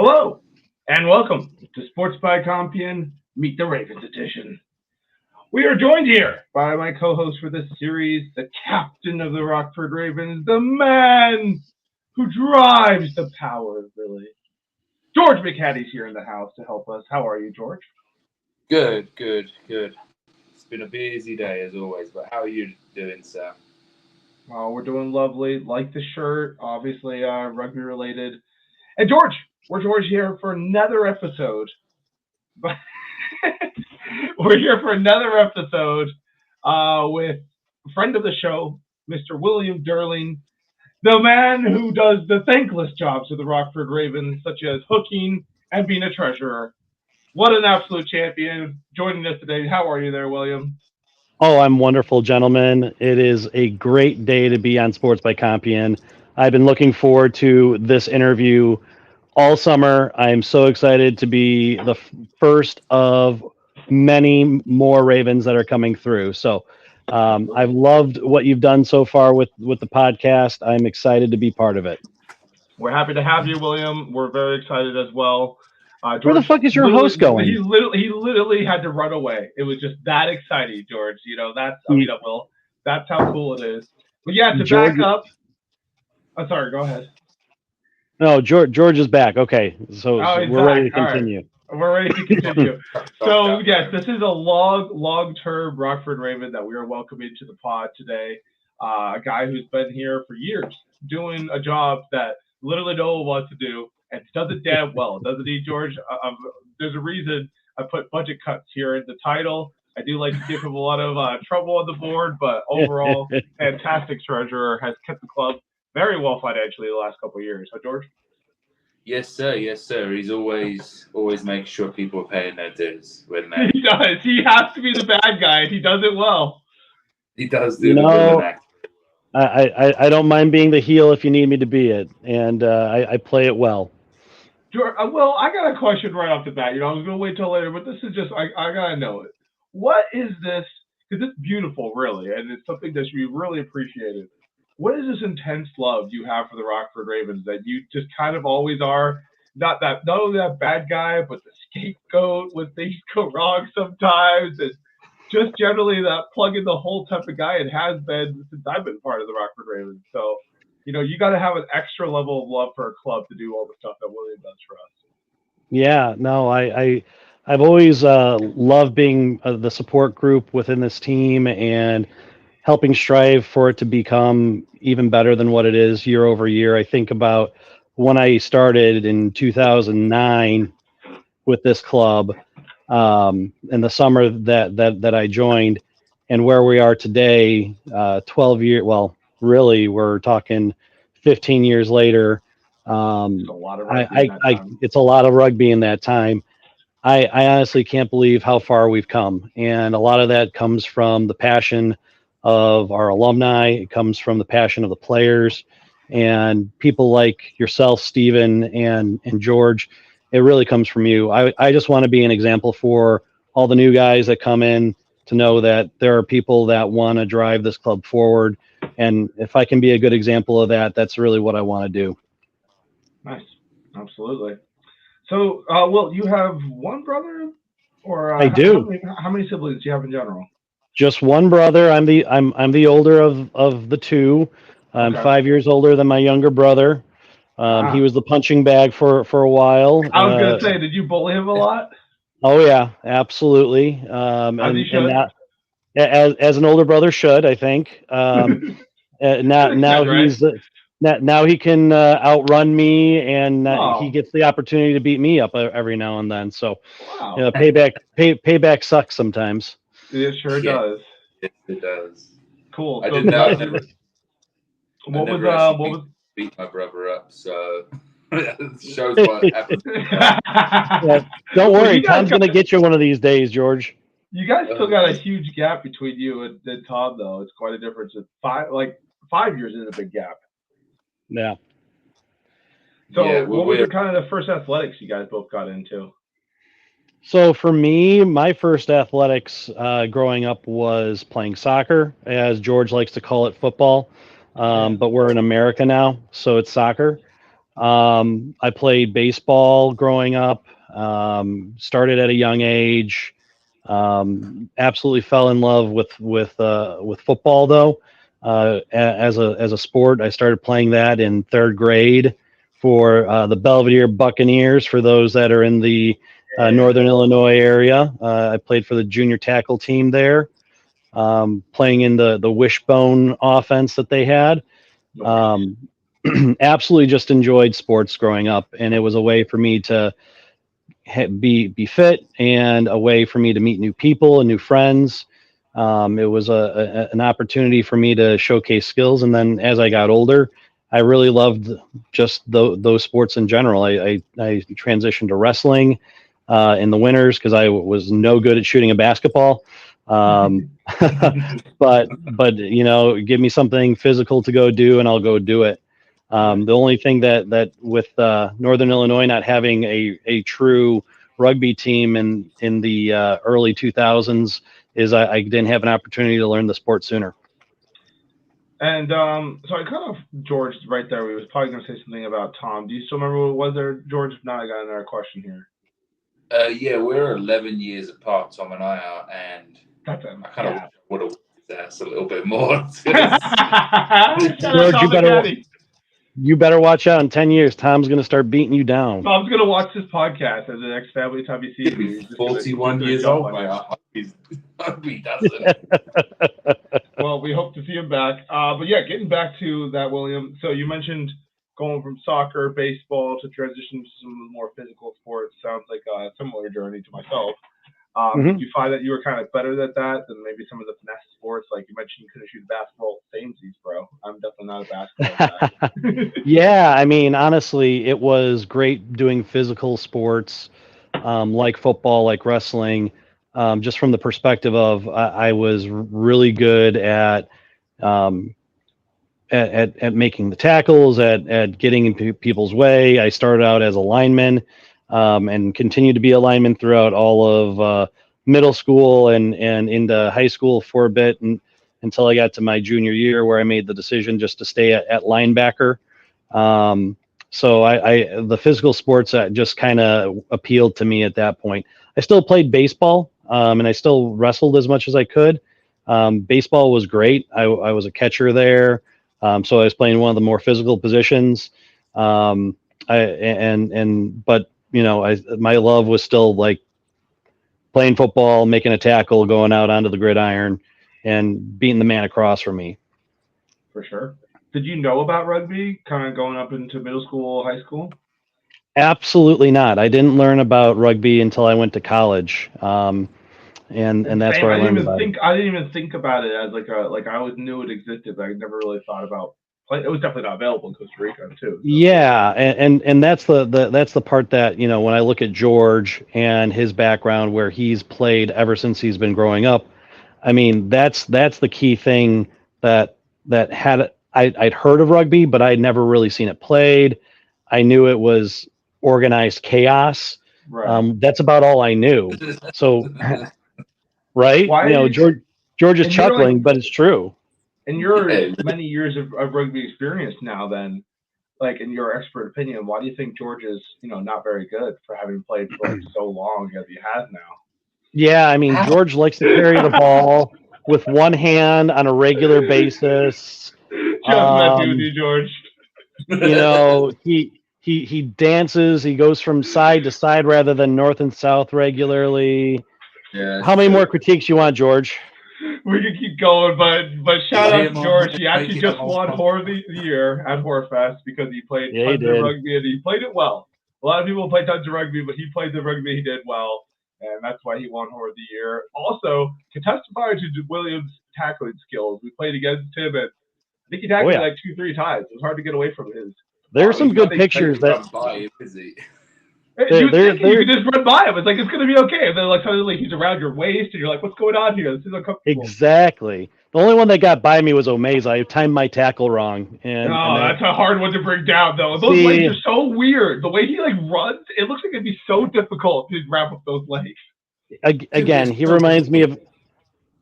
Hello, and welcome to Sports by Compian Meet the Ravens edition. We are joined here by my co-host for this series, the captain of the Rockford Ravens, the man who drives the power, really. George McHatty's here in the house to help us. How are you, George? Good. It's been a busy day as always, but how are you doing, sir? We're doing lovely. Like the shirt, obviously rugby related. And George, we're George here for another episode. We're here for another episode with a friend of the show, Mr. William Deuerling, the man who does the thankless jobs of the Rockford Ravens, such as hooking and being a treasurer. What an absolute champion joining us today. How are you there, William? Oh, I'm wonderful, gentlemen. It is a great day to be on Sports by Compian. I've been looking forward to this interview all summer. I'm so excited to be the first of many more Ravens that are coming through. So I've loved what you've done so far with the podcast. I'm excited to be part of it. We're happy to have you, William. We're very excited as well. George, where the fuck is your host going? He literally had to run away. It was just that exciting, George. Will. That's how cool it is. But yeah, to George, back up. Oh, sorry, go ahead. No, George is back. Okay, so we're ready to continue. Right. We're ready to continue. So yes, this is a long-term Rockford Raven that we are welcoming to the pod today. A guy who's been here for years, doing a job that literally no one wants to do, and does it damn well, doesn't he, George? There's a reason I put budget cuts here in the title. I do like to give him a lot of trouble on the board, but overall, fantastic treasurer, has kept the club very well financially the last couple of years. Huh, George? Yes, sir. He's always making sure people are paying their dues when they. He does. He has to be the bad guy, and he does it well. He does do the villain act. I don't mind being the heel if you need me to be it, and I play it well. George, well, I got a question right off the bat. I was going to wait till later, but this is just, I got to know it. What is this? Because it's beautiful, really, and it's something that should be really appreciated. What is this intense love you have for the Rockford Ravens that you just kind of always are? Not only that bad guy, but the scapegoat when things go wrong sometimes, and just generally that plug in the hole type of guy. It has been since I've been part of the Rockford Ravens. So, you got to have an extra level of love for a club to do all the stuff that William does for us. Yeah, no, I've always loved being the support group within this team and helping strive for it to become even better than what it is year over year. I think about when I started in 2009 with this club, in the summer that I joined, and where we are today, 12 years. Well, really, we're talking 15 years later. It's a lot of rugby it's a lot of rugby in that time. I honestly can't believe how far we've come, and a lot of that comes from the passion of our alumni. It comes from the passion of the players and people like yourself, Stephen, and George. It really comes from you. I just want to be an example for all the new guys that come in to know that there are people that want to drive this club forward. And if I can be a good example of that, that's really what I want to do. Nice. Absolutely. So, Will, you have one brother, or I do. How many siblings do you have in general? Just one brother. I'm the older of the two. I'm 5 years older than my younger brother. He was the punching bag for a while. I was going to say, did you bully him a lot? Oh yeah, absolutely. As he should. And as an older brother should, I think. Now he's now he can outrun me, and he gets the opportunity to beat me up every now and then. So, payback sucks sometimes. It sure does. It does. Cool. I so didn't know. What was beat my brother up? So it shows what happened. Don't worry, Tom's gonna get you one of these days, George. You guys still got a huge gap between you and Tom, though. It's quite a difference. 5 years is a big gap. Yeah. So, what were kind of the first athletics you guys both got into? So for me, my first athletics growing up was playing soccer, as George likes to call it, football. But we're in America now, so it's soccer. I played baseball growing up. Started at a young age. Absolutely fell in love with football though. As a sport, I started playing that in third grade for the Belvedere Buccaneers. For those that are in the Northern Illinois area, I played for the junior tackle team there, playing in the wishbone offense that they had. Absolutely just enjoyed sports growing up, and it was a way for me to be fit and a way for me to meet new people and new friends. It was an opportunity for me to showcase skills. And then as I got older, I really loved just those sports in general. I transitioned to wrestling in the winters because I was no good at shooting a basketball. But give me something physical to go do and I'll go do it. The only thing that with Northern Illinois not having a true rugby team in the early 2000s is I didn't have an opportunity to learn the sport sooner. And so I kind of, George, right there, we was probably going to say something about Tom. Do you still remember what was there, George? If not, I got another question here. Yeah, we're 11 years apart, Tom and I are, and I kind of would have asked a little bit more. George, you better watch out. In 10 years, Tom's going to start beating you down. Tom's going to watch this podcast as the next family time he sees me. 41 years old, my he doesn't. Well, we hope to see him back. But yeah, getting back to that, William. So you mentioned going from soccer, baseball to transition to some more physical sports. Sounds like a similar journey to myself. You find that you were kind of better at that than maybe some of the finesse sports? Like you mentioned, you couldn't shoot a basketball. Samesies, bro. I'm definitely not a basketball guy. Yeah, I mean, honestly, it was great doing physical sports like football, like wrestling, just from the perspective of I was really good at making the tackles, at getting in people's way. I started out as a lineman. And continued to be a lineman throughout all of middle school and into high school for a bit, and until I got to my junior year where I made the decision just to stay at linebacker. So the physical sports just kind of appealed to me at that point. I still played baseball, and I still wrestled as much as I could. Baseball was great. I was a catcher there, so I was playing one of the more physical positions. But my love was still like playing football, making a tackle, going out onto the gridiron, and beating the man across from me. For sure. Did you know about rugby kind of going up into middle school, high school? Absolutely not. I didn't learn about rugby until I went to college, and that's where I learned about it. I didn't even think about it as like I always knew it existed, but I never really thought about. It was definitely not available in Costa Rica too. So. Yeah, and that's the part that when I look at George and his background, where he's played ever since he's been growing up. I mean, that's the key thing that had I'd heard of rugby, but I'd never really seen it played. I knew it was organized chaos. Right. That's about all I knew. So, right? George is chuckling, but it's true. In your many years of rugby experience now, then, like in your expert opinion, why do you think George is, not very good for having played for so long as he has now? Yeah, I mean, George likes to carry the ball with one hand on a regular basis. Just messing with you, George. He dances. He goes from side to side rather than north and south regularly. Yeah. How many more critiques you want, George? We can keep going, but shout out to George. He actually just won Horror of the Year at Horrorfest because he played tons of rugby and he played it well. A lot of people play tons of rugby, but he played the rugby he did well, and that's why he won Horror of the Year. Also, to testify to Williams' tackling skills, we played against him, and I think he tackled like 2-3 times. It was hard to get away from his. There's some good pictures that. You can just run by him. It's like it's gonna be okay. And then like suddenly he's around your waist, and you're like, "What's going on here? This is uncomfortable." Exactly. The only one that got by me was Omeza. I timed my tackle wrong. That's a hard one to bring down, though. Those legs are so weird. The way he runs, it looks like it'd be so difficult to wrap up those legs. Again, he reminds me of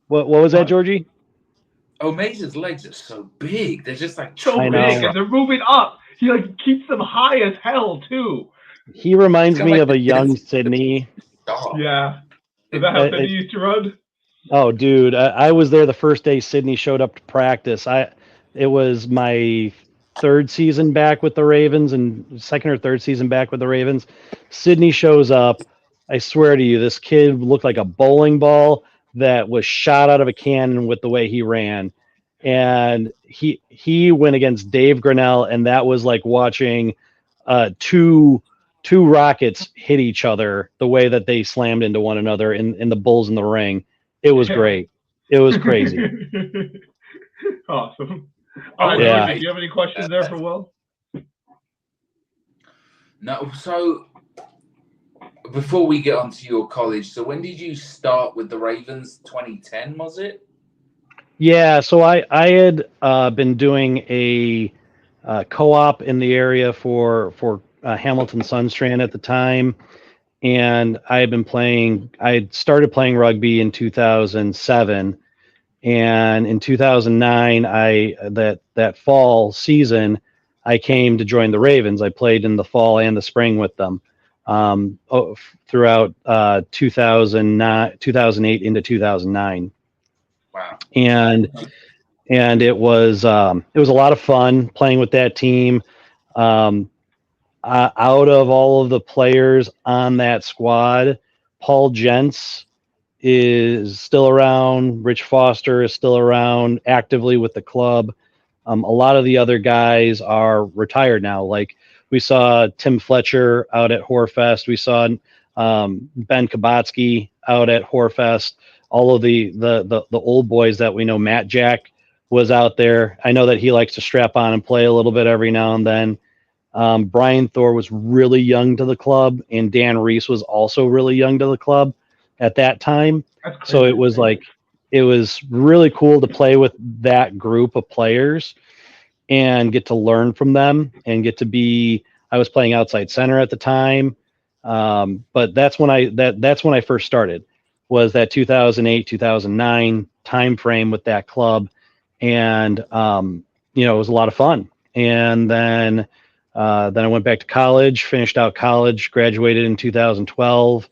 what was that, Georgie? Omeza's legs are so big. They're just like so big, and they're moving up. He like keeps them high as hell too. He reminds me of a young Sydney. Yeah. Is that how Sydney used to run? Oh, dude, I was there the first day Sydney showed up to practice. It was my third season back with the Ravens and second or third season back with the Ravens. Sydney shows up. I swear to you, this kid looked like a bowling ball that was shot out of a cannon with the way he ran. And he went against Dave Grinnell, and that was like watching two rockets hit each other the way that they slammed into one another in the bulls in the ring. It was great. It was crazy. Awesome. Yeah. Do you have any questions there for Will? No. So before we get on to your college, so when did you start with the Ravens? 2010, was it? Yeah. So I had been doing a co-op in the area for Hamilton Sunstrand at the time. And I had started playing rugby in 2007. And in 2009, that fall season, I came to join the Ravens. I played in the fall and the spring with them throughout 2008 into 2009. Wow. And it was a lot of fun playing with that team. Out of all of the players on that squad, Paul Gents is still around. Rich Foster is still around actively with the club. A lot of the other guys are retired now. Like we saw Tim Fletcher out at Horfest. We saw Ben Kabatsky out at Horfest. All of the old boys that we know. Matt Jack was out there. I know that he likes to strap on and play a little bit every now and then. Brian Thor was really young to the club, and Dan Reese was also really young to the club at that time. So it was really cool to play with that group of players and get to learn from them and I was playing outside center at the time. But that's when I first started, was that 2008, 2009 time frame with that club. And, it was a lot of fun. And then I went back to college, finished out college, graduated in 2012,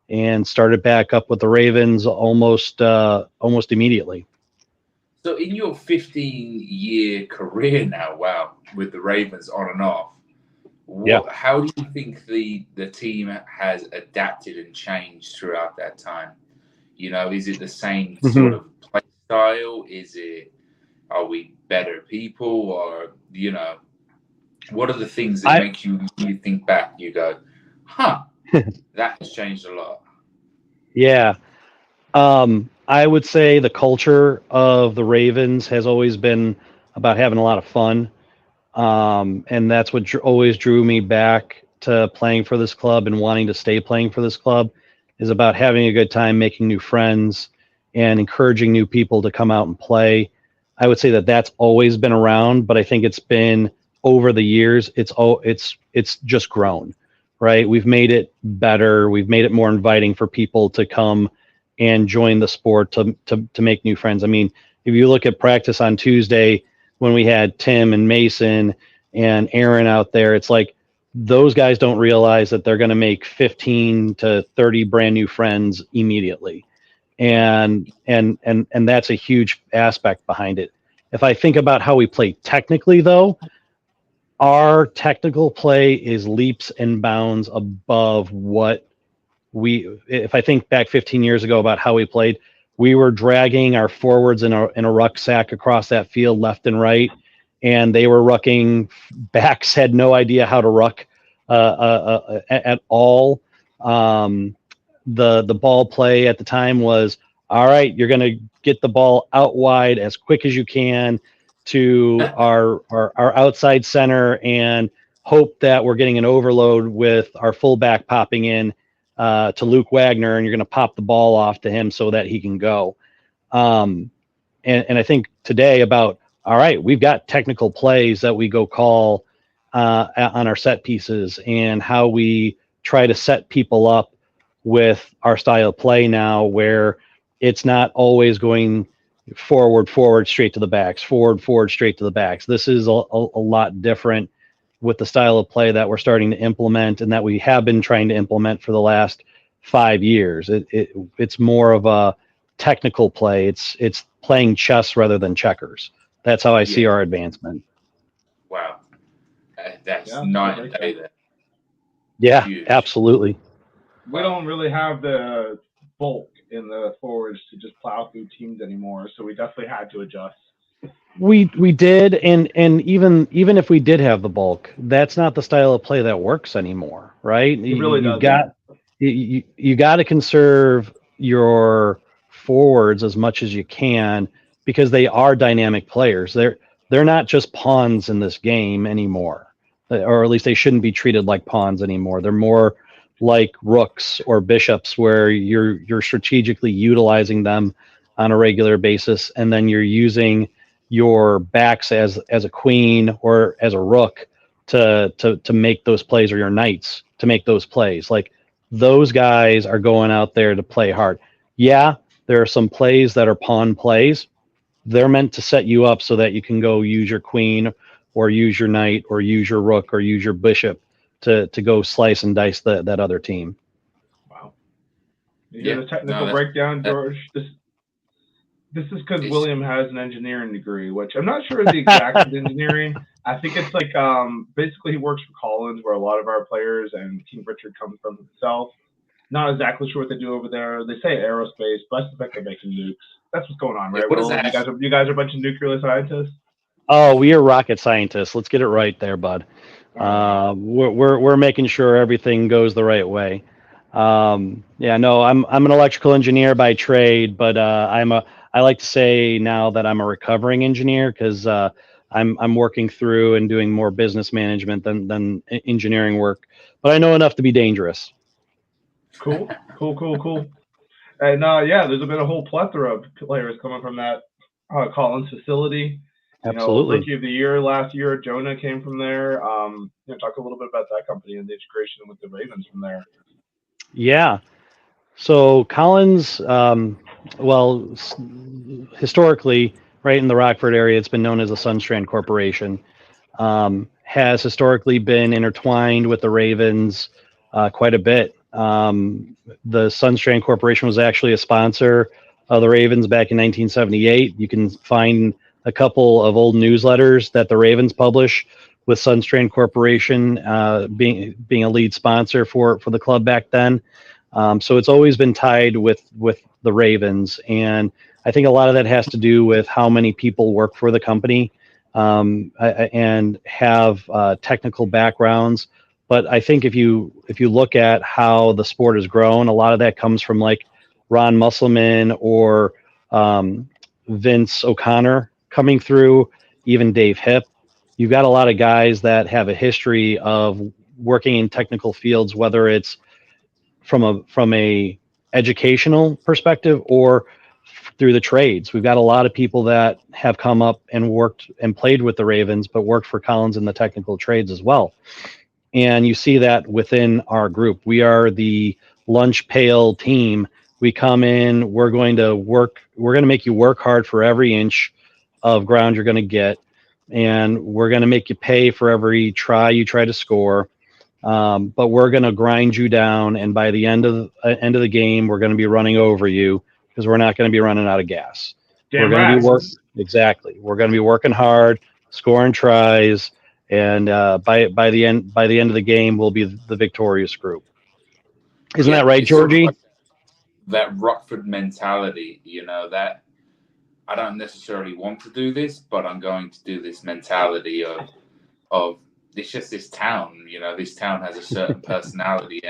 and started back up with the Ravens almost immediately. So in your 15-year career now, wow, with the Ravens on and off, how do you think the team has adapted and changed throughout that time? Is it the same sort of play style? Are we better people? Or, what are the things that make you think back? You go, that has changed a lot. Yeah. I would say the culture of the Ravens has always been about having a lot of fun. And that's what always drew me back to playing for this club and wanting to stay playing for this club, is about having a good time, making new friends, and encouraging new people to come out and play. I would say that that's always been around, but I think it's been over the years, it's just grown, right? We've made it better. We've made it more inviting for people to come and join the sport, to make new friends. I mean, if you look at practice on Tuesday, when we had Tim and Mason and Aaron out there, it's like those guys don't realize that they're going to make 15 to 30 brand new friends immediately. And that's a huge aspect behind it. If I think about how we play technically, though, our technical play is leaps and bounds above what if I think back 15 years ago about how we played, we were dragging our forwards in a rucksack across that field left and right, and they were rucking. Backs had no idea how to ruck at all. The ball play at the time was, all right, you're going to get the ball out wide as quick as you can to our outside center and hope that we're getting an overload with our fullback popping in to Luke Wagner, and you're going to pop the ball off to him so that he can go. And I think today about, all right, we've got technical plays that we go call on our set pieces, and how we try to set people up with our style of play now, where it's not always going forward, straight to the backs, forward, straight to the backs. This is a lot different. with the style of play that we're starting to implement and that we have been trying to implement for the last 5 years. It's more of a technical play. It's playing chess rather than checkers. That's how I see our advancement. Wow. That's night and day there. Yeah, absolutely. We don't really have the bulk in the forwards to just plow through teams anymore, so we definitely had to adjust. We did, and even if we did have the bulk, that's not the style of play that works anymore, right? It really you got to conserve your forwards as much as you can because they are dynamic players. They're not just pawns in this game anymore, or at least they shouldn't be treated like pawns anymore. They're more like rooks or bishops, where you're strategically utilizing them on a regular basis, and then you're using your backs as a queen or as a rook to make those plays, or your knights to make those plays. Like, those guys are going out there to play hard. Yeah, there are some plays that are pawn plays. They're meant to set you up so that you can go use your queen or use your knight or use your rook or use your bishop to go slice and dice that other team. Wow. You hear the technical breakdown, George? This is because William has an engineering degree, which I'm not sure is the exact engineering. I think it's like basically he works for Collins, where a lot of our players and Team Richard come from himself. Not exactly sure what they do over there. They say aerospace, but I suspect they're making nukes. That's what's going on, right? What is that? You guys are a bunch of nuclear scientists. Oh, we are rocket scientists. Let's get it right there, bud. We're making sure everything goes the right way. I'm an electrical engineer by trade, but I like to say now that I'm a recovering engineer, because I'm working through and doing more business management than engineering work. But I know enough to be dangerous. Cool. And there's been a whole plethora of players coming from that Collins facility. Absolutely. Rookie of the year last year, Jonah came from there. Talk a little bit about that company and the integration with the Ravens from there. Yeah. So Collins, historically, right in the Rockford area, it's been known as the Sunstrand Corporation. Has historically been intertwined with the Ravens quite a bit. The Sunstrand Corporation was actually a sponsor of the Ravens back in 1978. You can find a couple of old newsletters that the Ravens publish with Sunstrand Corporation being a lead sponsor for the club back then. So it's always been tied with the Ravens, and I think a lot of that has to do with how many people work for the company and have technical backgrounds. But I think if you look at how the sport has grown, a lot of that comes from like Ron Musselman or Vince O'Connor coming through, even Dave Hipp. You've got a lot of guys that have a history of working in technical fields, whether it's from a educational perspective or through the trades. We've got a lot of people that have come up and worked and played with the Ravens, but worked for Collins in the technical trades as well. And you see that within our group. We are the lunch pail team. We come in, we're going to make you work hard for every inch of ground you're going to get. And we're going to make you pay for every try you try to score. But we're going to grind you down. And by the end of the game, we're going to be running over you because we're not going to be running out of gas. We're going to be working hard, scoring tries. And by the end of the game, we'll be the victorious group. Isn't that right, Georgie? Sort of like that Rockford mentality, that I don't necessarily want to do this, but I'm going to do this mentality of it's just this town. This town has a certain personality,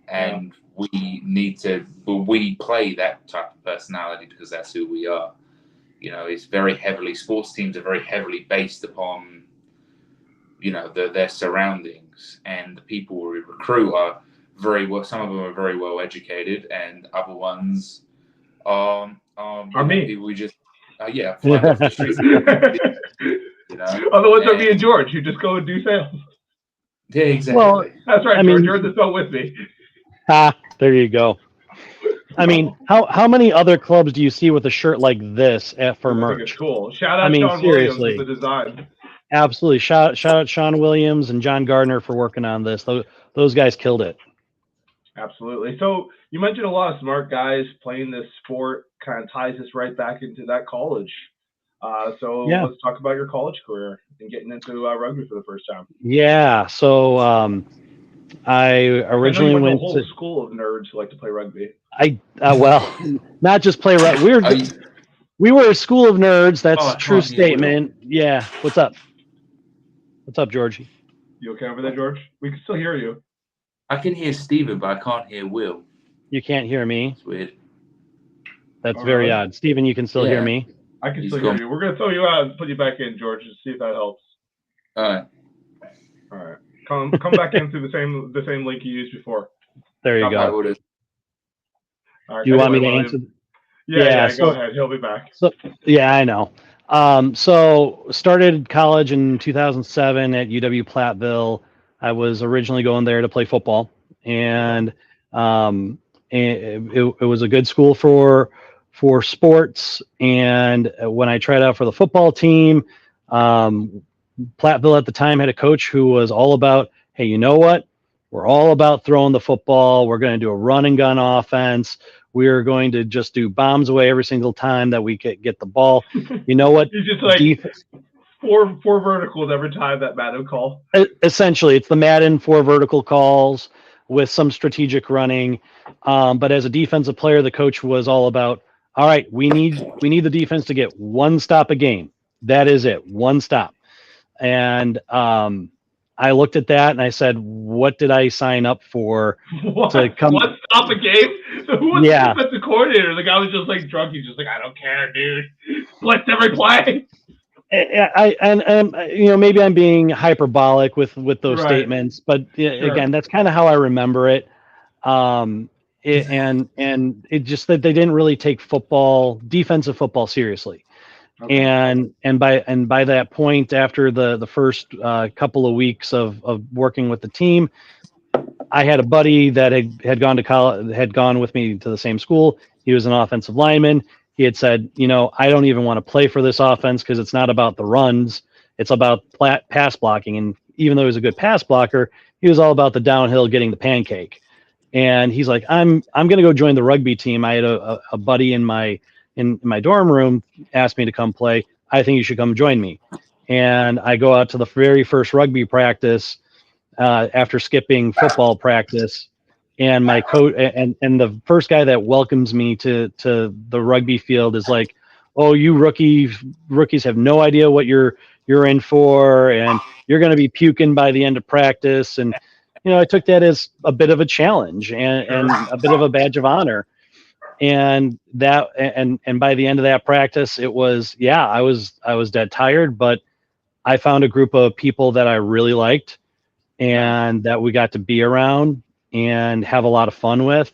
and we play that type of personality because that's who we are. It's very heavily, sports teams are very heavily based upon their surroundings, and the people we recruit are very well. Some of them are very well educated, and other ones are me. We just flying off the streets. Other ones are me and George, who just go and do sales. Yeah, exactly. Well, that's right, George. You're in the cell with me. There you go. I mean, how many other clubs do you see with a shirt like this for merch? It's cool. Shout out Sean seriously. Williams with the design. Absolutely. Shout out Sean Williams and John Gardner for working on this. Those guys killed it. Absolutely. So you mentioned a lot of smart guys playing this sport. Kind of ties us right back into that college. So let's talk about your college career and getting into rugby for the first time. Yeah. So I originally went to a went whole to school of nerds who like to play rugby. well, not just play rugby. We were a school of nerds. That's a true statement. Yeah. What's up? What's up, Georgie? You okay over there, George? We can still hear you. I can hear Steven, but I can't hear Will. You can't hear me? It's weird. That's very odd. Steven, you can still hear me? I can still hear you. We're going to throw you out and put you back in, George, and see if that helps. All right. All right. Come back in through the same link you used before. There you go. All right. Do you want me to answer? Yeah, go ahead. He'll be back. So, yeah, I know. So started college in 2007 at UW Platteville. I was originally going there to play football, and it was a good school for sports. And when I tried out for the football team, Platteville at the time had a coach who was all about, hey, you know what? We're all about throwing the football. We're going to do a run and gun offense. We're going to just do bombs away every single time that we get the ball. You know what? He's just like four verticals every time that Madden call. Essentially, it's the Madden 4 vertical calls with some strategic running. But as a defensive player, the coach was all about, all right, we need the defense to get one stop a game. That is it, one stop. And I looked at that and I said, what did I sign up for? To come one stop a game? Who was the defensive coordinator? The guy was just like drunk. He's just like, I don't care, dude. Blitz every play. And you know, maybe I'm being hyperbolic with those statements, but again, that's kind of how I remember it. And it just that they didn't really take defensive football seriously. Okay. And by that point, after the first couple of weeks of working with the team, I had a buddy that had gone to college, had gone with me to the same school. He was an offensive lineman. He had said, you know, I don't even want to play for this offense because it's not about the runs. It's about pass blocking. And even though he was a good pass blocker, he was all about the downhill, getting the pancake. And he's like, I'm going to go join the rugby team. I had a buddy in my dorm room asked me to come play. I think you should come join me. And I go out to the very first rugby practice after skipping football practice. And my coach and the first guy that welcomes me to the rugby field is like, oh, you rookies have no idea what you're in for, and you're going to be puking by the end of practice. And you know, I took that as a bit of a challenge and a bit of a badge of honor. And that and by the end of that practice, it was I was dead tired, but I found a group of people that I really liked and that we got to be around and have a lot of fun with.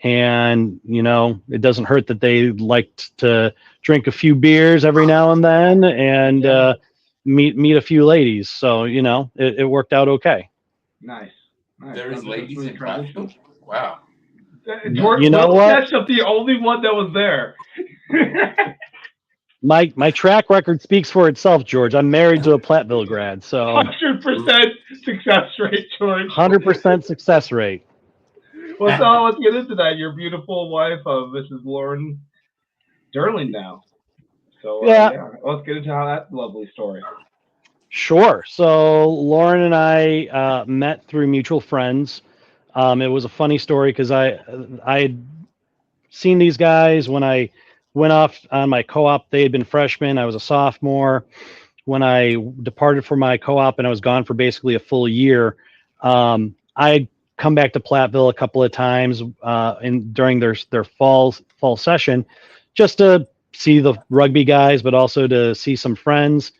And you know, it doesn't hurt that they liked to drink a few beers every now and then and meet a few ladies. So you know, it worked out okay. Nice. There is ladies in Platteville? Wow. George, you know what? That's the only one that was there. My track record speaks for itself, George. I'm married to a Platteville grad, so 100% success rate, George. 100% success rate. Well, so let's get into that. Your beautiful wife of Mrs. Lauren Deuerling now. So let's get into that lovely story. Sure. So Lauren and I met through mutual friends. It was a funny story because I had seen these guys when I went off on my co-op. They had been freshmen. I was a sophomore. When I departed for my co-op and I was gone for basically a full year, I'd come back to Platteville a couple of times during their fall session just to see the rugby guys, but also to see some friends.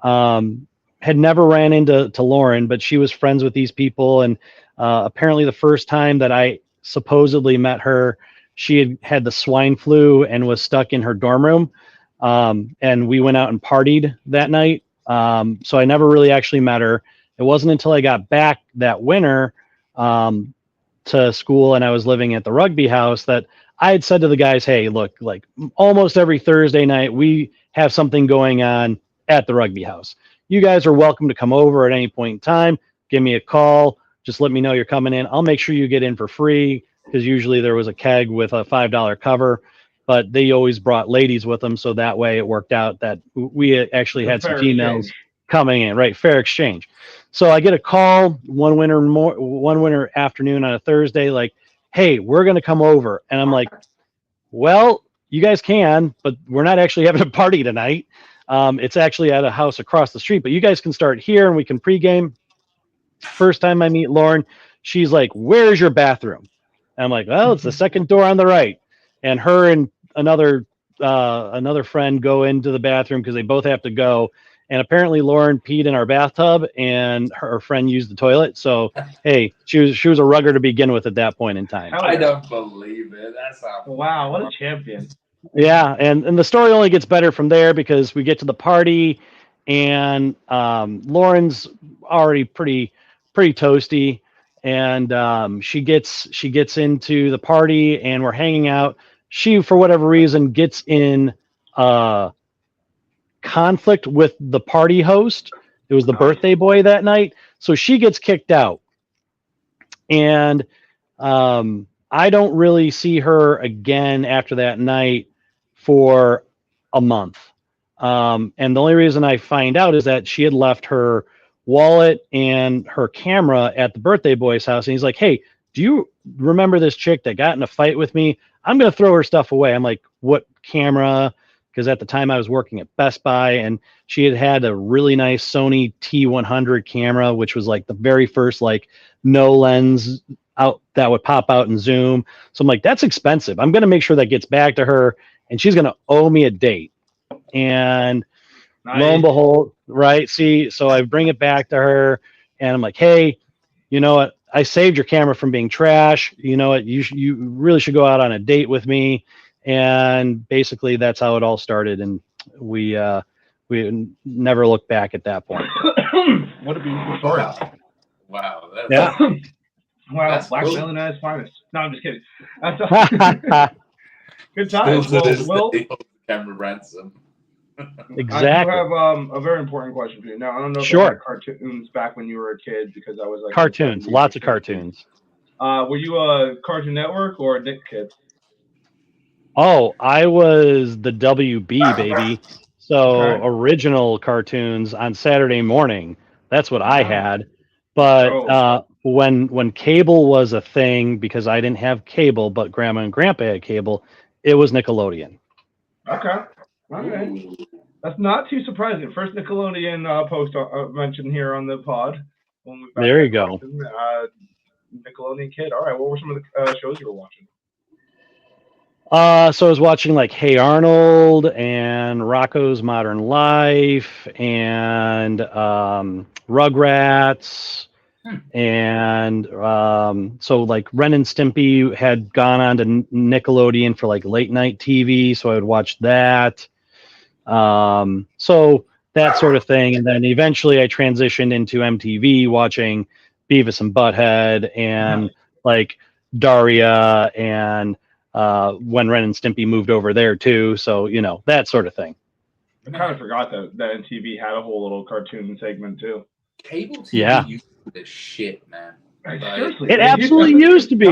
Had never ran into Lauren, but she was friends with these people. And apparently the first time that I supposedly met her, she had the swine flu and was stuck in her dorm room. And we went out and partied that night. So I never really actually met her. It wasn't until I got back that winter to school and I was living at the rugby house that I had said to the guys, hey, look, like almost every Thursday night, we have something going on at the rugby house. you guys are welcome to come over at any point in time. Give me a call. Just let me know you're coming in. I'll make sure you get in for free, because usually there was a keg with a $5 cover, but they always brought ladies with them. So that way it worked out that we actually had some females coming in, right? Fair exchange. So I get a call one winter afternoon on a Thursday, like, hey, we're going to come over. And I'm like, well, you guys can, but we're not actually having a party tonight. It's actually at a house across the street, but you guys can start here and we can pregame. First time I meet Lauren, she's like, where's your bathroom? And I'm like, well, it's the second door on the right. And her and another friend go into the bathroom because they both have to go. And apparently Lauren peed in our bathtub and her friend used the toilet. So, hey, she was a rugger to begin with at that point in time. I don't believe it. That's how. Wow, what a champion. Yeah, and the story only gets better from there, because we get to the party and Lauren's already pretty toasty, and she gets into the party and we're hanging out. She, for whatever reason, gets in conflict with the party host. It was the birthday boy that night, so she gets kicked out, and I don't really see her again after that night for a month. And the only reason I find out is that she had left her wallet and her camera at the birthday boy's house. And he's like, hey, do you remember this chick that got in a fight with me? I'm going to throw her stuff away. I'm like, what camera? Because at the time I was working at Best Buy, and she had a really nice Sony T100 camera, which was like the very first like no lens out that would pop out and zoom. So I'm like, that's expensive. I'm going to make sure that gets back to her, and she's going to owe me a date. And lo and behold, right? See, so I bring it back to her, and I'm like, hey, you know what? I saved your camera from being trash. You know what? You really should go out on a date with me. And basically, that's how it all started. And we never looked back at that point. What a beautiful story. Wow. Yeah. Wow, That's blackmailing at its finest. No, I'm just kidding. Good Still times. to this Well, day, camera ransom. Exactly. I do have a very important question for you. Now, I don't know if you had cartoons back when you were a kid, because I was like cartoons, lots of cartoons. Were you a Cartoon Network or a Nick kid? Oh, I was the WB baby. So original cartoons on Saturday morning. That's what I had. But when cable was a thing, because I didn't have cable, but Grandma and Grandpa had cable, it was Nickelodeon. Okay. All right. That's not too surprising. First Nickelodeon post mentioned here on the pod. There you go. Nickelodeon kid. All right. What were some of the shows you were watching? So I was watching like Hey Arnold and Rocco's Modern Life and Rugrats. And so like Ren and Stimpy had gone on to Nickelodeon for like late night TV, so I would watch that. So that sort of thing. And then eventually I transitioned into MTV, watching Beavis and Butthead and like Daria, and when Ren and Stimpy moved over there too. So, you know, that sort of thing. I kind of forgot that MTV had a whole little cartoon segment too. Cable TV used to be the shit, man. Seriously, it absolutely used to be.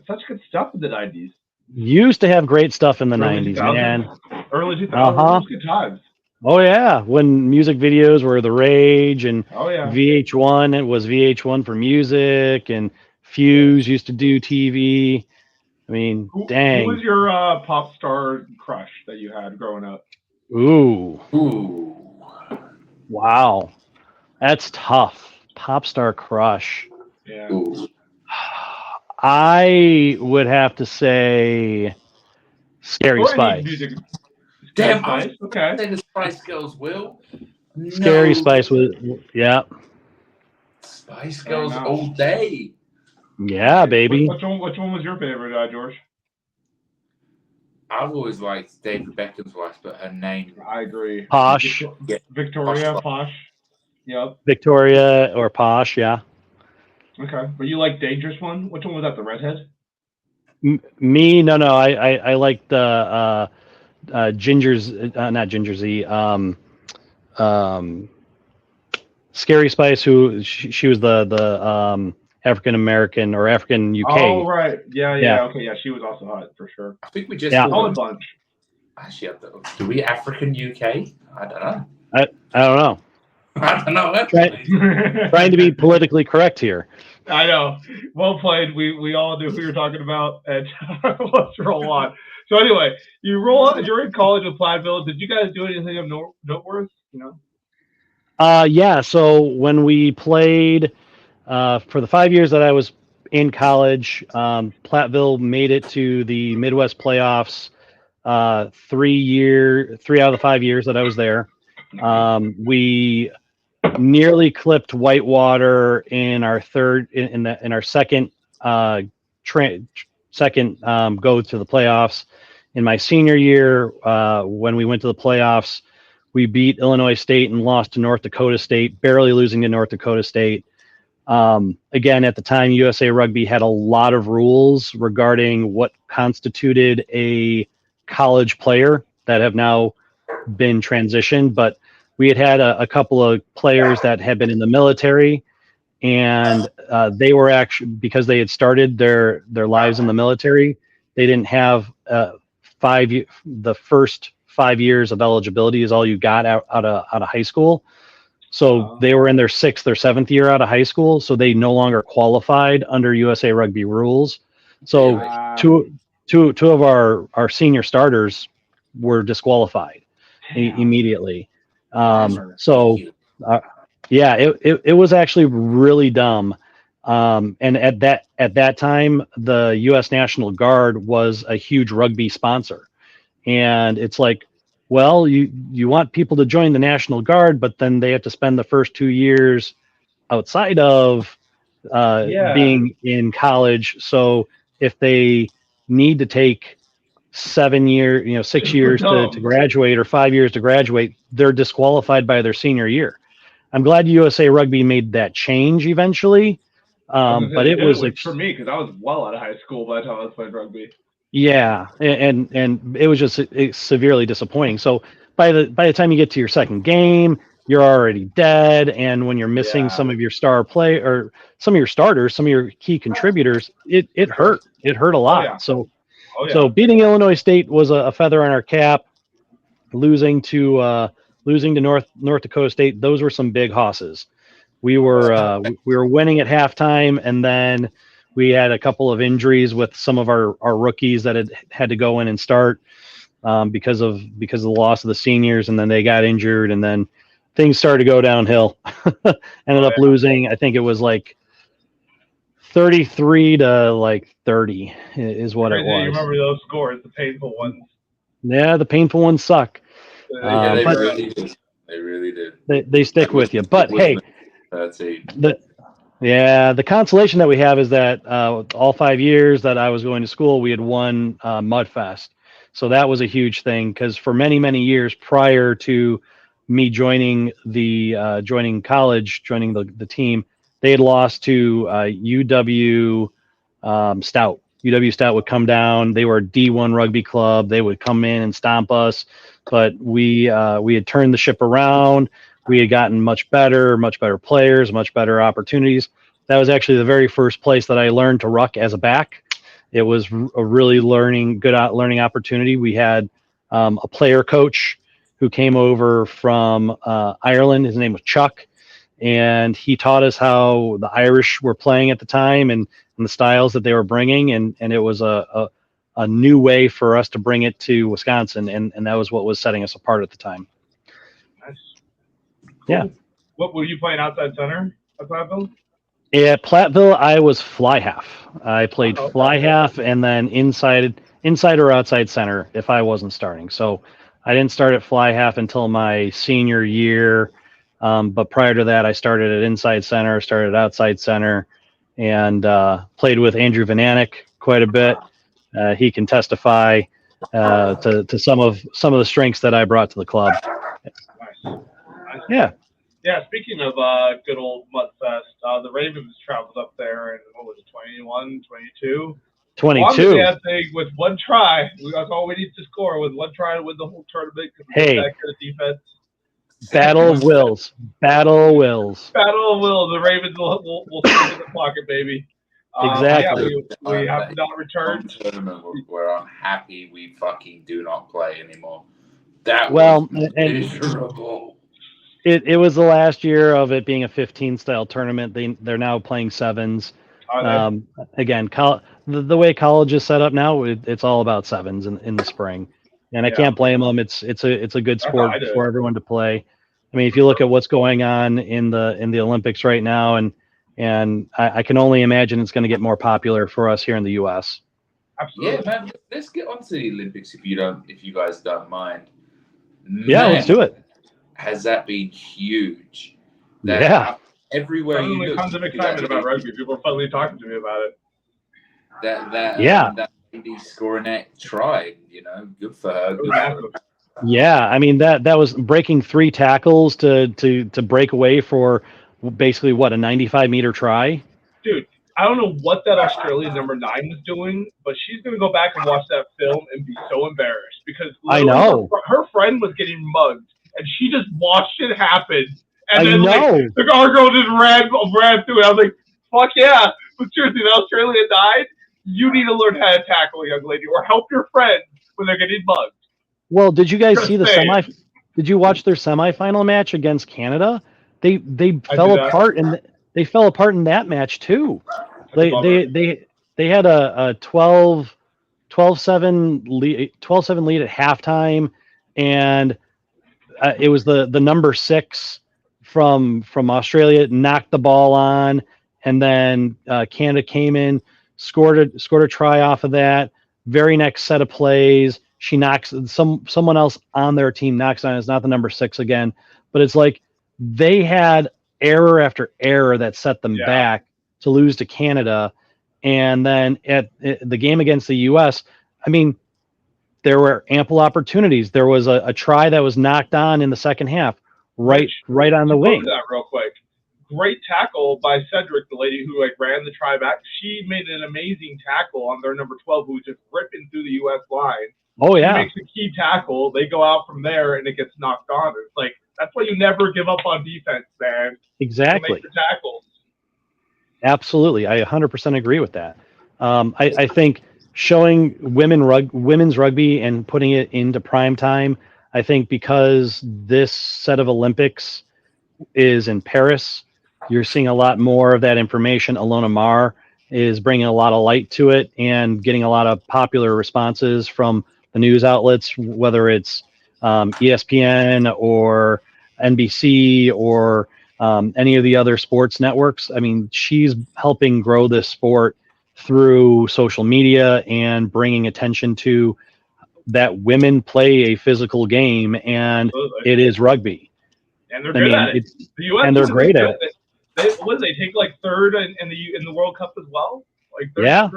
Such good stuff in the 90s. Used to have great stuff in the 90s, man. Early 2000s, good times. Oh yeah, when music videos were the rage, and VH1, it was VH1 for music, and Fuse used to do TV. I mean, dang. Who was your pop star crush that you had growing up? Ooh. Wow. That's tough. Pop star crush. Yeah. Ooh. I would have to say Scary Spice. Damn, Spice. Okay. Say the Spice Girls, Will. Scary Spice was, yeah. Spice Girls all day. Yeah, baby. Which one was your favorite, George? I've always liked David Beckham's wife, but her name. I agree. Posh. Victoria, Posh. Yep. Victoria or Posh, yeah. Okay, but you like Dangerous One? Which one was that? The redhead? Me, no. I like the Ginger's, not Ginger Z. Scary Spice, who she was the African American or African UK. Oh right, yeah. Okay, yeah, she was also hot for sure. I think we just All a bunch. Actually, do we African UK? I don't know. I don't know. I don't know. Trying to be politically correct here. I know. Well played. We all knew who you're talking about, and let's roll on. So anyway, you're in college with Platteville. Did you guys do anything of noteworthy? Yeah. So when we played for the 5 years that I was in college, Platteville made it to the Midwest playoffs 3 out of the 5 years that I was there. We nearly clipped Whitewater in our second go to the playoffs. In my senior year, when we went to the playoffs, we beat Illinois State and lost to North Dakota State, barely losing to North Dakota State. Again, at the time, USA Rugby had a lot of rules regarding what constituted a college player that have now been transitioned, but we had a couple of players that had been in the military, and they were actually, because they had started their lives in the military, they didn't have the first 5 years of eligibility is all you got out of high school. So they were in their 6th or 7th year out of high school, so they no longer qualified under USA Rugby rules. So two of our senior starters were disqualified immediately. Yeah, it was actually really dumb. And at that time, the U.S. National Guard was a huge rugby sponsor, and it's like, well, you want people to join the National Guard, but then they have to spend the first 2 years outside of being in college. So if they need to take 6 years to graduate or 5 years to graduate, they're disqualified by their senior year. I'm glad USA Rugby made that change eventually, but it was for me because I was well out of high school by the time I was playing rugby. Yeah, and it was just severely disappointing. So by the time you get to your second game, you're already dead, and when you're missing some of your star play or some of your starters, some of your key contributors, it hurt. It hurt a lot. So beating Illinois State was a feather in our cap. Losing to North Dakota State, those were some big hosses. We were winning at halftime, and then we had a couple of injuries with some of our rookies that had to go in and start because of the loss of the seniors, and then they got injured, and then things started to go downhill. Ended up losing. I think it was like 33 to 30 is what it was. You remember those scores, the painful ones? Yeah, the painful ones suck. They really did. They really did. They stick with you. But hey, the consolation that we have is that all 5 years that I was going to school, we had won Mudfest. So that was a huge thing because for many, many years prior to me joining college, joining the team, they had lost to UW Stout. UW Stout would come down. They were a D1 rugby club. They would come in and stomp us, but we had turned the ship around. We had gotten much better players, much better opportunities. That was actually the very first place that I learned to ruck as a back. It was a really good learning opportunity. We had a player coach who came over from Ireland. His name was Chuck, and he taught us how the Irish were playing at the time and the styles that they were bringing, and it was a new way for us to bring it to Wisconsin, and that was what was setting us apart at the time. Nice. Cool. Yeah. What were you playing outside center at Platteville? At Platteville, I was fly half. I played fly half and then inside or outside center if I wasn't starting. So I didn't start at fly half until my senior year. But prior to that, I started at inside center, started at outside center, and played with Andrew Vananek quite a bit. He can testify to some of the strengths that I brought to the club. Nice. Yeah. Yeah, speaking of good old Mudfest, the Ravens traveled up there in, what was it, 21, 22? 22. That thing with one try. That's all we need to score with one try to win the whole tournament. Hey. That kind of defense. Battle of wills. Battle of wills. Battle of will. The Ravens will stick in the pocket, baby. Exactly. We have not returned. Tournament where I'm happy we fucking do not play anymore. That Well, was and miserable. it was the last year of it being a 15 style tournament. They're now playing sevens. Again, the way college is set up now, it's all about sevens in the spring, and I can't blame them. It's a good sport for everyone to play. I mean, if you look at what's going on in the Olympics right now, and I can only imagine it's going to get more popular for us here in the U.S. Absolutely. Yeah, man. Let's get on to the Olympics if you guys don't mind. Yeah, let's do it. Has that been huge? Everywhere you look, tons of excitement about rugby. People are finally talking to me about it. That lady scoring that try, good for her. Yeah, I mean that was breaking 3 tackles to break away for basically a 95-meter try. Dude, I don't know what that Australian number 9 was doing, but she's gonna go back and watch that film and be so embarrassed because I know her friend was getting mugged and she just watched it happen. And then our girl just ran through it. I was like, fuck yeah. But seriously, the Australian died. You need to learn how to tackle, young lady, or help your friends when they're getting mugged. Well, did you guys see the Did you watch their semifinal match against Canada? They fell apart and they fell apart in that match too. They had a 12-7 lead at halftime, and it was the number 6 from Australia knocked the ball on, and then Canada came in, scored a try off of that. Very next set of plays, she knocks someone else on their team knocks on. It's not the number 6 again, but it's like they had error after error that set them back to lose to Canada. And then at the game against the U.S., I mean, there were ample opportunities. There was a try that was knocked on in the second half, right on the wing. That real quick. Great tackle by Cedric, the lady who ran the try back. She made an amazing tackle on their number 12, who was just ripping through the U.S. line. Oh yeah, she makes a key tackle. They go out from there, and it gets knocked on. It's like that's why you never give up on defense, man. Exactly. Make the tackles. Absolutely, I 100% agree with that. I think showing women's rugby and putting it into prime time. I think because this set of Olympics is in Paris, you're seeing a lot more of that information. Alona Mar is bringing a lot of light to it and getting a lot of popular responses from the news outlets, whether it's ESPN or NBC or any of the other sports networks. I mean, she's helping grow this sport through social media and bringing attention to that women play a physical game, and it is rugby. And they're good at it. The US and they're great at it. They take like third in the World Cup as well. Like they're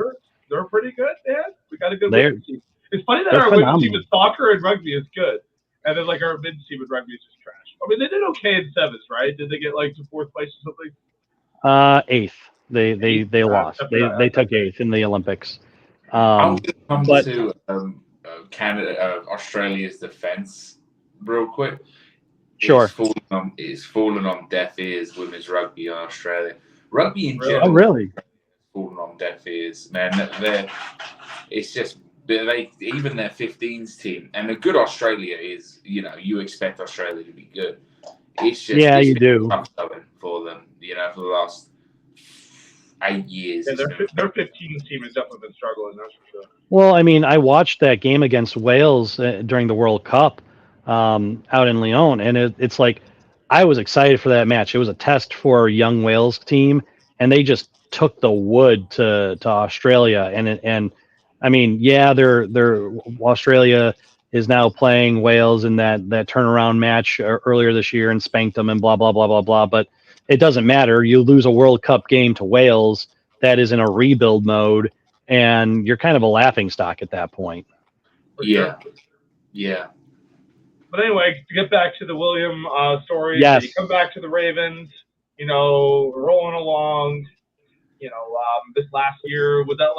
pretty good, man. We got a good women's team. It's funny that our women's team in soccer and rugby is good, and then like our men's team in rugby is just trash. I mean, they did okay in sevens, right? Did they get like to 4th place or something? 8th. They lost. They took 8th in the Olympics. I'm going to come to Canada, Australia's defense, real quick. Sure. It's fallen on deaf ears. Women's rugby in Australia, rugby in general. Oh, really? Fallen on deaf ears, man. It's just even their 15s team, and the good Australia is, you expect Australia to be good. It's just you do for them, for the last 8 years. Yeah, their 15s team has definitely been struggling. That's for sure. Well, I mean, I watched that game against Wales during the World Cup out in Lyon, and it's like I was excited for that match. It was a test for a young Wales team, and they just took the wood to Australia. And I mean, they're Australia is now playing Wales in that turnaround match earlier this year and spanked them and blah blah blah blah blah. But it doesn't matter. You lose a World Cup game to Wales that is in a rebuild mode, and you're kind of a laughingstock at that point. Yeah. But anyway, to get back to the William story, yes. You come back to the Ravens, rolling along, this last year, would that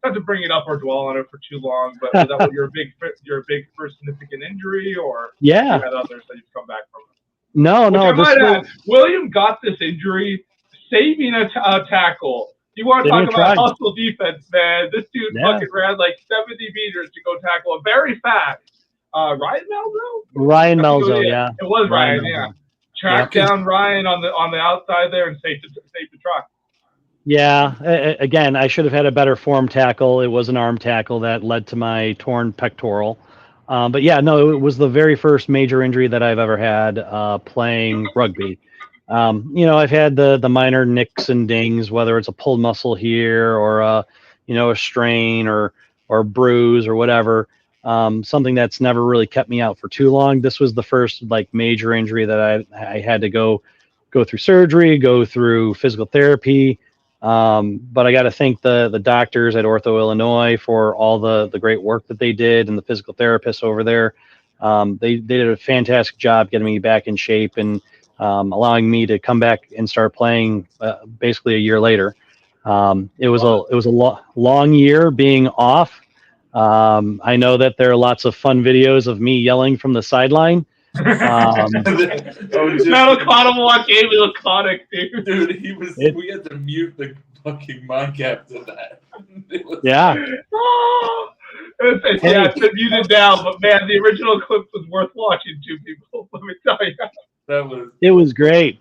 not to bring it up or dwell on it for too long, but was that your big first significant injury, or you had others that you've come back from? No, no. William got this injury saving a tackle. You want to talk about hustle defense, man? This dude fucking ran like 70 meters to go tackle a very fast Ryan Melzo. Ryan Melzo, yeah. It was Ryan, yeah. Tracked down Ryan on the outside there and saved the truck. Yeah. Again, I should have had a better form tackle. It was an arm tackle that led to my torn pectoral. But yeah, no, it was the very first major injury that I've ever had playing rugby. I've had the minor nicks and dings, whether it's a pulled muscle here or a strain or bruise or whatever. Something that's never really kept me out for too long. This was the first like major injury that I had to go through surgery, go through physical therapy. But I got to thank the doctors at Ortho Illinois for all the great work that they did, and the physical therapists over there. They did a fantastic job getting me back in shape and allowing me to come back and start playing basically a year later. It was a long year being off. I know that there are lots of fun videos of me yelling from the sideline. Metal Cotton game was iconic, dude. We had to mute the fucking mic after that. It's been muted now, but man, the original clip was worth watching too, people. Let me tell you. It was great.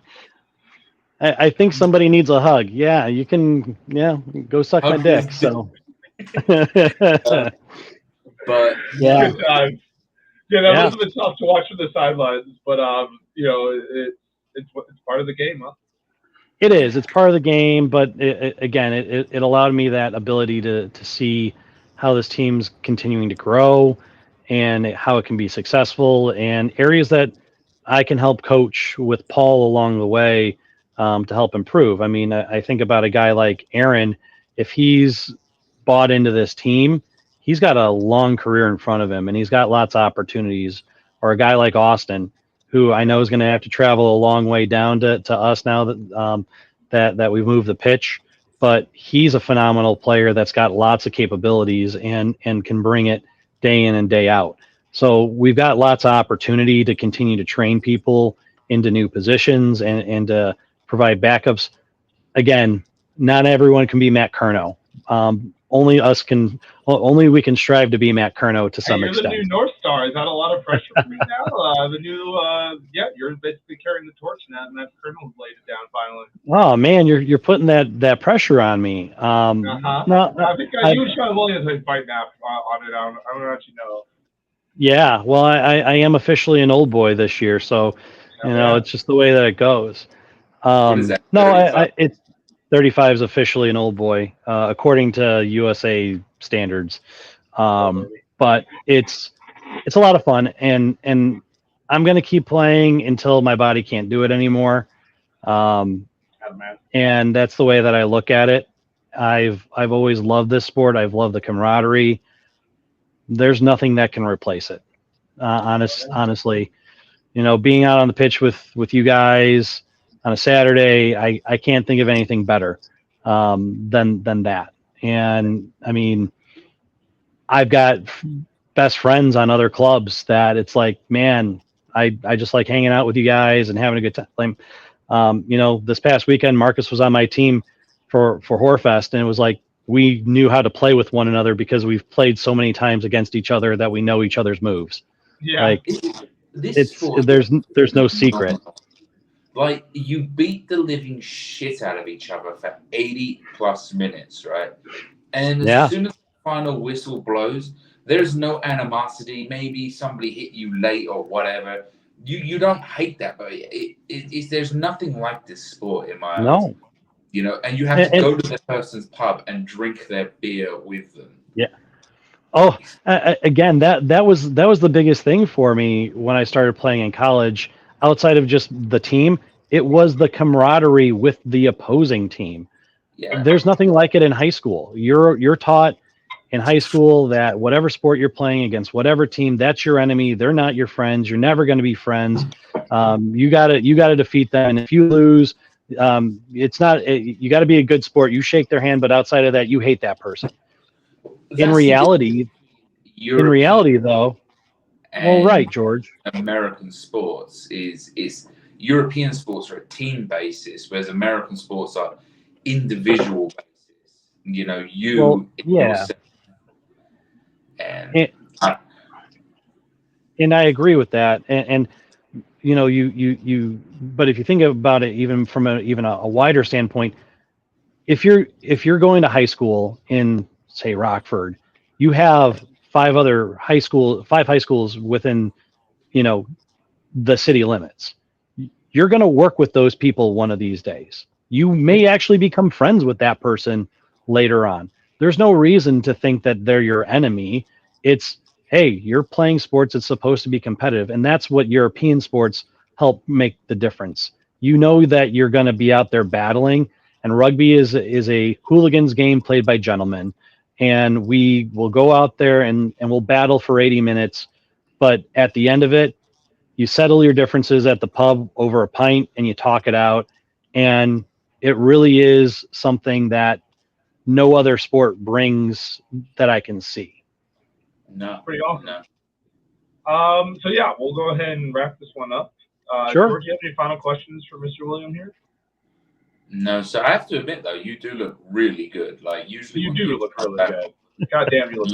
I think somebody needs a hug. Yeah, you can. Yeah, go suck my dick. So. But yeah. Good times. Yeah, that was a bit tough to watch from the sidelines, but it's part of the game, huh? It is. It's part of the game, but it allowed me that ability to see how this team's continuing to grow and how it can be successful, and areas that I can help coach with Paul along the way to help improve. I mean, I think about a guy like Aaron. If he's bought into this team, he's got a long career in front of him, and he's got lots of opportunities. Or a guy like Austin, who I know is going to have to travel a long way down to us now that we've moved the pitch. But he's a phenomenal player that's got lots of capabilities and can bring it day in and day out. So we've got lots of opportunity to continue to train people into new positions and to provide backups. Again, not everyone can be Matt Curnow. Only we can strive to be Matt Curnow to some extent. You're the new North Star. Is that a lot of pressure for you now? You're basically carrying the torch now, and Matt Curnow laid it down finally. Oh man, you're putting that pressure on me. No, I think you and Sean Williams are fighting now on it. I don't know if you know. Yeah, well, I am officially an old boy this year, so it's just the way that it goes. What is that? No, it's 35 is officially an old boy, according to USA standards. But it's a lot of fun, and I'm going to keep playing until my body can't do it anymore. And that's the way that I look at it. I've always loved this sport. I've loved the camaraderie. There's nothing that can replace it. Honestly, being out on the pitch with you guys on a Saturday, I can't think of anything better than that. And I mean, I've got best friends on other clubs that it's like, man, I just like hanging out with you guys and having a good time. This past weekend, Marcus was on my team for Horfest, and it was like we knew how to play with one another because we've played so many times against each other that we know each other's moves. Yeah, like there's no secret. Like, you beat the living shit out of each other for 80 plus minutes, right? And as soon as the final whistle blows, there's no animosity. Maybe somebody hit you late or whatever. You don't hate that, but there's nothing like this sport in my eyes. And you have to go to the person's pub and drink their beer with them. Yeah. Oh, again, that was the biggest thing for me when I started playing in college. Outside of just the team, it was the camaraderie with the opposing team. Yeah. There's nothing like it in high school. You're taught in high school that whatever sport you're playing against, whatever team, that's your enemy. They're not your friends. You're never going to be friends. You gotta defeat them. And if you lose, it's not. You got to be a good sport. You shake their hand, but outside of that, you hate that person. In reality, though. Well, right, George. American sports is European sports are a team basis, whereas American sports are individual basis. You know, yourself, and I agree with that. And you know, but if you think about it, even from a wider standpoint, if you're going to high school in, say, Rockford, you have five high schools within, you know, the city limits. You're going to work with those people one of these days. You may actually become friends with that person later on. There's no reason to think that they're your enemy. It's, hey, you're playing sports. It's supposed to be competitive. And that's what European sports help make the difference. You know that you're going to be out there battling, and rugby is a hooligans game played by gentlemen. And we will go out there and we'll battle for 80 minutes. But at the end of it, you settle your differences at the pub over a pint and you talk it out. And it really is something that no other sport brings that I can see. No. Pretty awesome. So yeah, we'll go ahead and wrap this one up. Sure. George, do you have any final questions for Mr. William here? No, so I have to admit though, you do look really good. Like usually you do look really good. God damn, you look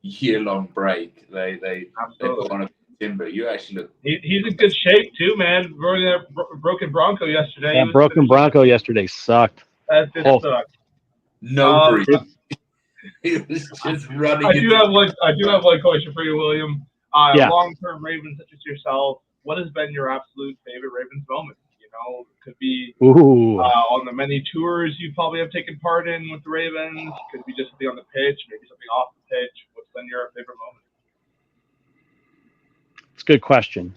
year-long break. They put on a timber. You actually look. He's in good shape too, man. Running that broken Bronco yesterday. That broken Bronco yesterday sucked. That did suck. No breeze. He was just running. I do have one question for you, William. Yeah. Long-term Ravens such as yourself, what has been your absolute favorite Ravens moment? You know, it could be on the many tours you probably have taken part in with the Ravens. Could be just something on the pitch, maybe something off the pitch. What's been your favorite moment? It's a good question.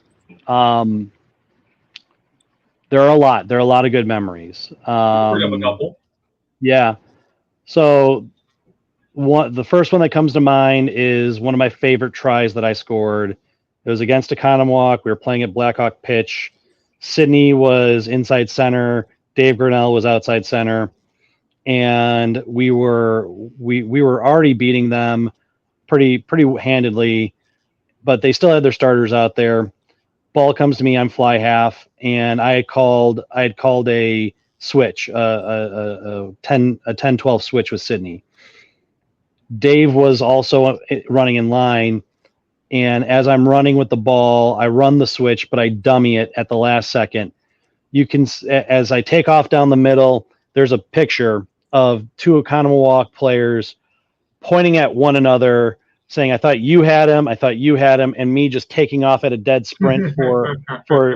There are a lot. There are a lot of good memories. Bring up a couple. Yeah. So the first one that comes to mind is one of my favorite tries that I scored. It was against Economwalk. We were playing at Blackhawk pitch. Sydney was inside center. Dave Grinnell was outside center, and we were already beating them pretty handedly, but they still had their starters out there. Ball comes to me, I'm fly half, and I had called a switch, a 10-12 switch with Sydney. Dave was also running in line, and as I'm running with the ball, I run the switch, but I dummy it at the last second. You can, as I take off down the middle, there's a picture of two Economwalk players pointing at one another, saying, I thought you had him, and me just taking off at a dead sprint for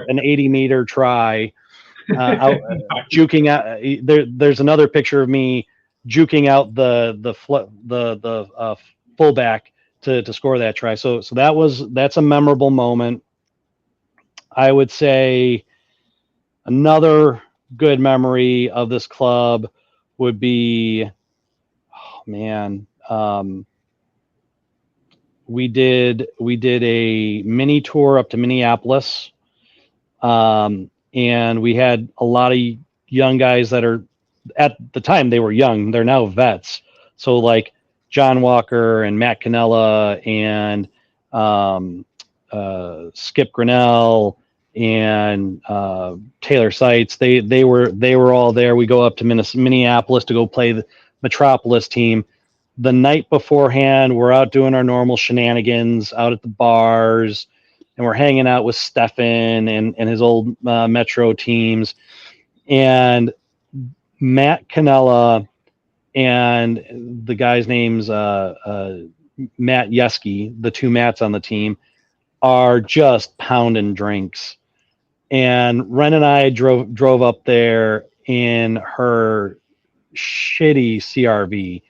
an 80-meter try, juking out. There's another picture of me juking out the fullback to score that try. So that's a memorable moment. I would say another good memory of this club would be, we did a mini tour up to Minneapolis, and we had a lot of young guys that are, at the time they were young, they're now vets. So like John Walker and Matt Cannella and Skip Grinnell and Taylor Seitz, they were all there. We go up to Minneapolis to go play the Metropolis team. The night beforehand, we're out doing our normal shenanigans out at the bars, and we're hanging out with Stefan and his old Metro teams. And Matt Cannella and the guy's name's Matt Yeski, the two Matts on the team, are just pounding drinks. And Ren and I drove up there in her shitty CRV.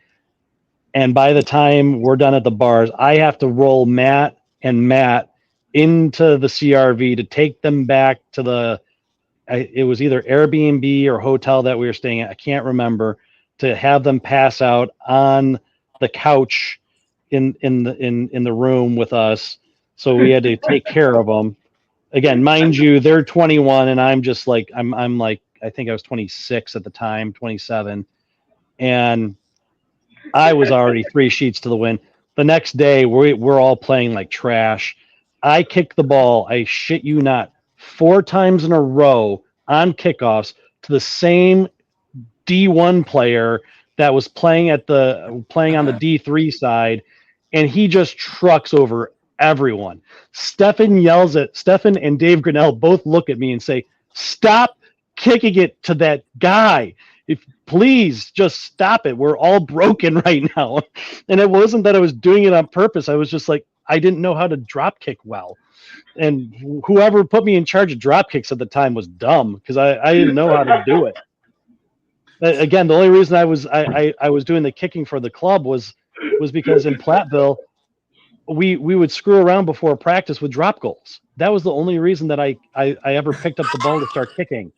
And by the time we're done at the bars, I have to roll Matt and Matt into the CRV to take them back to it was either Airbnb or hotel that we were staying at. I can't remember, to have them pass out on the couch in the room with us. So we had to take care of them. Again, mind you, they're 21 and I'm just like, I'm like, I think I was 26 at the time, 27. And I was already 3 sheets to the wind. The next day, we're all playing like trash. I kick the ball, I shit you not, 4 times in a row on kickoffs to the same D1 player that was playing on the D3 side, and he just trucks over everyone. Stefan and Dave Grinnell both look at me and say, "Stop kicking it to that guy. Please just stop it. We're all broken right now." And it wasn't that I was doing it on purpose. I was just like, I didn't know how to drop kick well. And whoever put me in charge of drop kicks at the time was dumb because I didn't know how to do it. Again, the only reason I was doing the kicking for the club was because in Platteville we would screw around before practice with drop goals. That was the only reason that I ever picked up the ball to start kicking.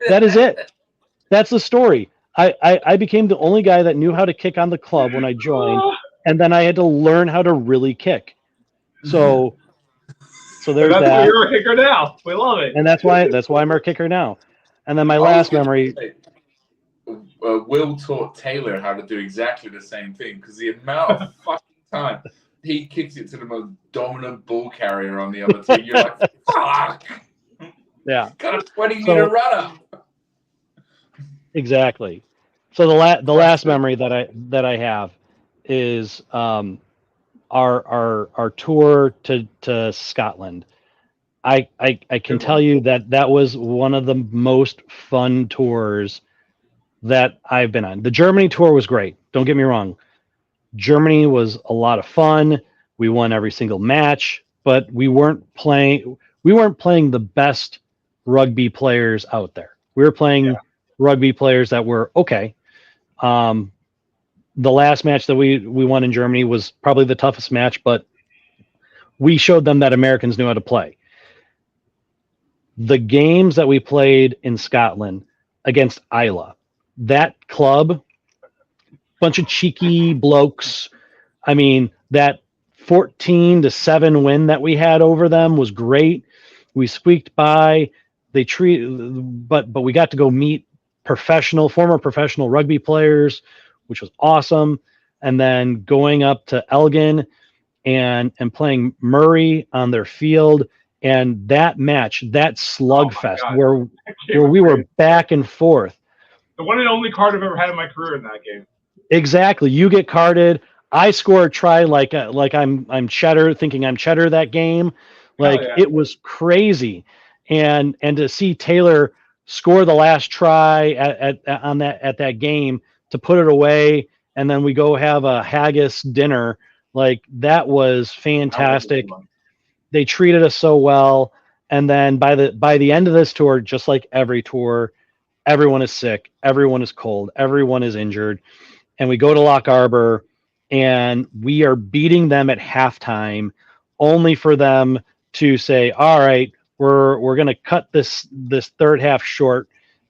That is it. That's the story. I became the only guy that knew how to kick on the club when I joined, and then I had to learn how to really kick. So there's that's that. why you're a kicker now. We love it. And that's why I'm our kicker now. And then my last memory. Will taught Taylor how to do exactly the same thing because the amount of fucking time he kicks it to the most dominant ball carrier on the other team, you're like, fuck. Yeah. Got a 20-meter runner. Exactly. So the last memory that I have is our tour to Scotland. I can tell you that was one of the most fun tours that I've been on. The Germany tour was great. Don't get me wrong. Germany was a lot of fun. We won every single match, but we weren't playing the best rugby players out there. We were playing rugby players that were okay. The last match that we won in Germany was probably the toughest match, but we showed them that Americans knew how to play. The games that we played in Scotland against Isla, that club, bunch of cheeky blokes. I mean, that 14-7 win that we had over them was great. We squeaked by. But we got to go meet former professional rugby players, which was awesome. And then going up to Elgin and playing Murray on their field. And that match, that slugfest where we were back and forth. The one and only card I've ever had in my career in that game. Exactly. You get carded. I score a try like I'm Cheddar, thinking I'm Cheddar that game. It was crazy. And to see Taylor score the last try at that game to put it away, and then we go have a haggis dinner, that was fantastic. They treated us so well. And then by the end of this tour, just like every tour, everyone is sick, everyone is cold, everyone is injured. And we go to Loch Arbor and we are beating them at halftime, only for them to say, all right, we're going to cut this third half short.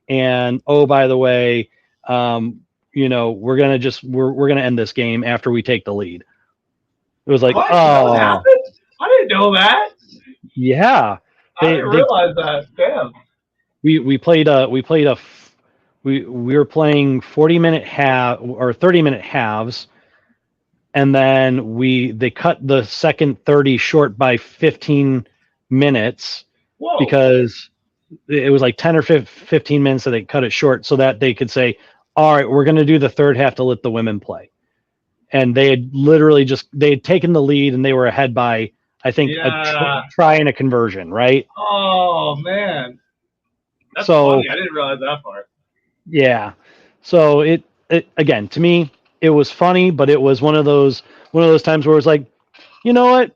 And, oh, by the way, we're going to end this game after we take the lead. It was like, what? Oh, that happened? I didn't know that. Yeah. I didn't realize that. Damn. We were playing 40-minute half or 30-minute halves, and then they cut the second 30 short by 15 minutes. Whoa. Because it was like 10 or 15 minutes that they cut it short so that they could say, all right, we're going to do the third half to let the women play. And they had literally they had taken the lead and they were ahead by, I think, a try and a conversion, right? Oh, man. That's funny. I didn't realize that part. Yeah. So it again, to me, it was funny, but it was one of those times where it was like, you know what?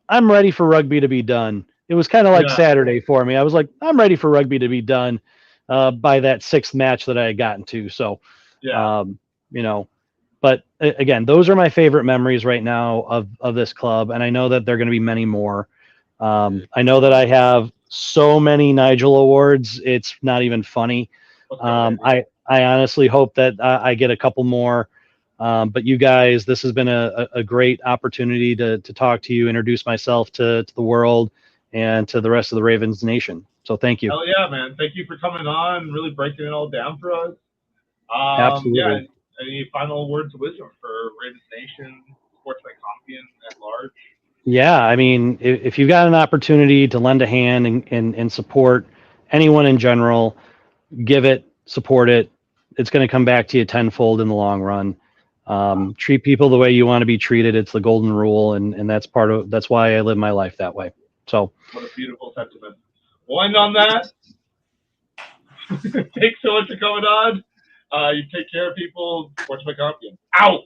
I'm ready for rugby to be done. It was kind of like Saturday for me. I was like, I'm ready for rugby to be done by that 6th match that I had gotten to. So, but again, those are my favorite memories right now of this club. And I know that there are going to be many more. I know that I have so many Nigel awards. It's not even funny. I honestly hope that I get a couple more. But you guys, this has been a great opportunity to talk to you, introduce myself to the world and to the rest of the Ravens Nation. So thank you. Hell yeah, man. Thank you for coming on, really breaking it all down for us. Absolutely. Yeah, any final words of wisdom for Ravens Nation, Sports Compian at large? Yeah, I mean, if you've got an opportunity to lend a hand and support anyone in general, give it, support it. It's going to come back to you tenfold in the long run. Treat people the way you want to be treated. It's the golden rule, and that's why I live my life that way. So, what a beautiful sentiment. We'll end on that. Thanks so much for coming on. You take care of people. Sports Champion. Out.